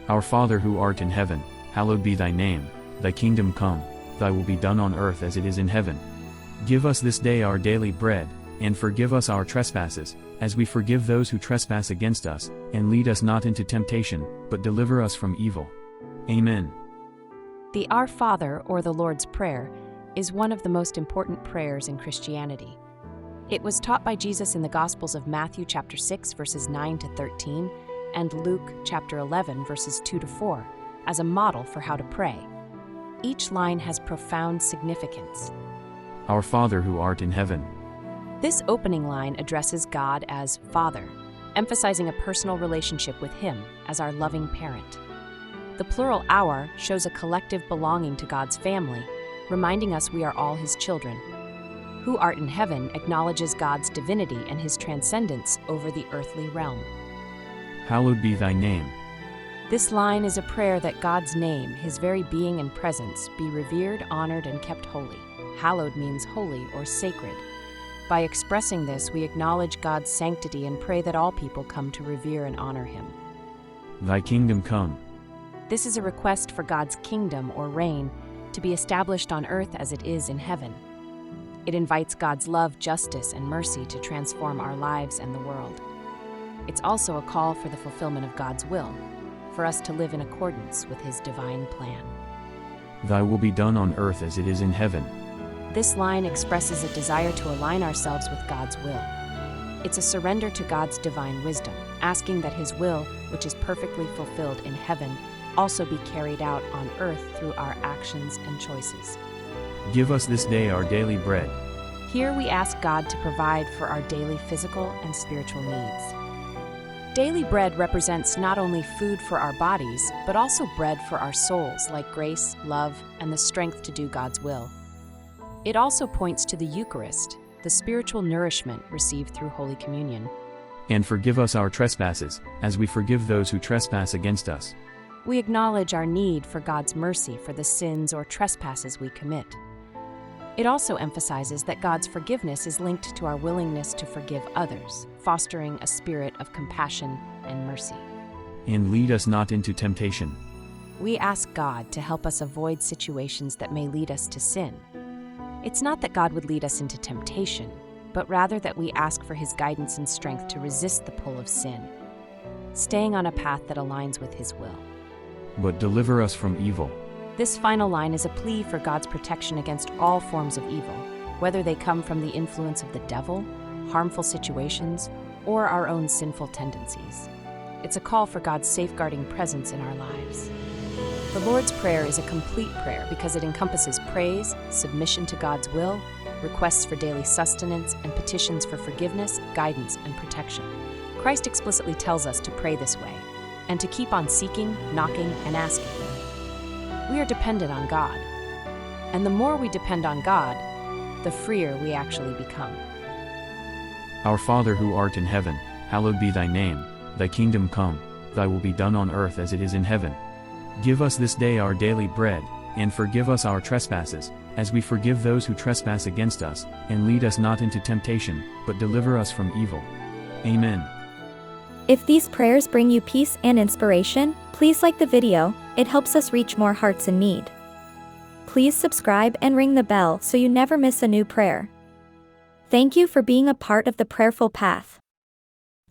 Our Father who art in heaven, hallowed be thy name, thy kingdom come, thy will be done on earth as it is in heaven. Give us this day our daily bread, and forgive us our trespasses, as we forgive those who trespass against us, and lead us not into temptation, but deliver us from evil. Amen. The Our Father, or the Lord's Prayer, is one of the most important prayers in Christianity. It was taught by Jesus in the Gospels of Matthew chapter 6 verses 9 to 13 and Luke chapter 11 verses 2 to 4 as a model for how to pray. Each line has profound significance. Our Father who art in heaven. This opening line addresses God as Father, emphasizing a personal relationship with Him as our loving parent. The plural our shows a collective belonging to God's family, reminding us we are all His children. Who art in heaven acknowledges God's divinity and His transcendence over the earthly realm. Hallowed be thy name. This line is a prayer that God's name, His very being and presence, be revered, honored, and kept holy. Hallowed means holy or sacred. By expressing this, we acknowledge God's sanctity and pray that all people come to revere and honor Him. Thy kingdom come. This is a request for God's kingdom or reign to be established on earth as it is in heaven. It invites God's love, justice, and mercy to transform our lives and the world. It's also a call for the fulfillment of God's will, for us to live in accordance with His divine plan. Thy will be done on earth as it is in heaven. This line expresses a desire to align ourselves with God's will. It's a surrender to God's divine wisdom, asking that His will, which is perfectly fulfilled in heaven, also be carried out on earth through our actions and choices. Give us this day our daily bread. Here we ask God to provide for our daily physical and spiritual needs. Daily bread represents not only food for our bodies, but also bread for our souls, like grace, love, and the strength to do God's will. It also points to the Eucharist, the spiritual nourishment received through Holy Communion. And forgive us our trespasses, as we forgive those who trespass against us. We acknowledge our need for God's mercy for the sins or trespasses we commit. It also emphasizes that God's forgiveness is linked to our willingness to forgive others, fostering a spirit of compassion and mercy. And lead us not into temptation. We ask God to help us avoid situations that may lead us to sin. It's not that God would lead us into temptation, but rather that we ask for His guidance and strength to resist the pull of sin, staying on a path that aligns with His will. But deliver us from evil. This final line is a plea for God's protection against all forms of evil, whether they come from the influence of the devil, harmful situations, or our own sinful tendencies. It's a call for God's safeguarding presence in our lives. The Lord's Prayer is a complete prayer because it encompasses praise, submission to God's will, requests for daily sustenance, and petitions for forgiveness, guidance, and protection. Christ explicitly tells us to pray this way, and to keep on seeking, knocking, and asking. We are dependent on God, and the more we depend on God, the freer we actually become. Our Father who art in heaven, hallowed be thy name, thy kingdom come, thy will be done on earth as it is in heaven. Give us this day our daily bread, and forgive us our trespasses, as we forgive those who trespass against us, and lead us not into temptation, but deliver us from evil. Amen. If these prayers bring you peace and inspiration, please like the video, it helps us reach more hearts in need. Please subscribe and ring the bell so you never miss a new prayer. Thank you for being a part of the prayerful path.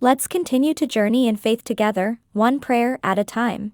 Let's continue to journey in faith together, one prayer at a time.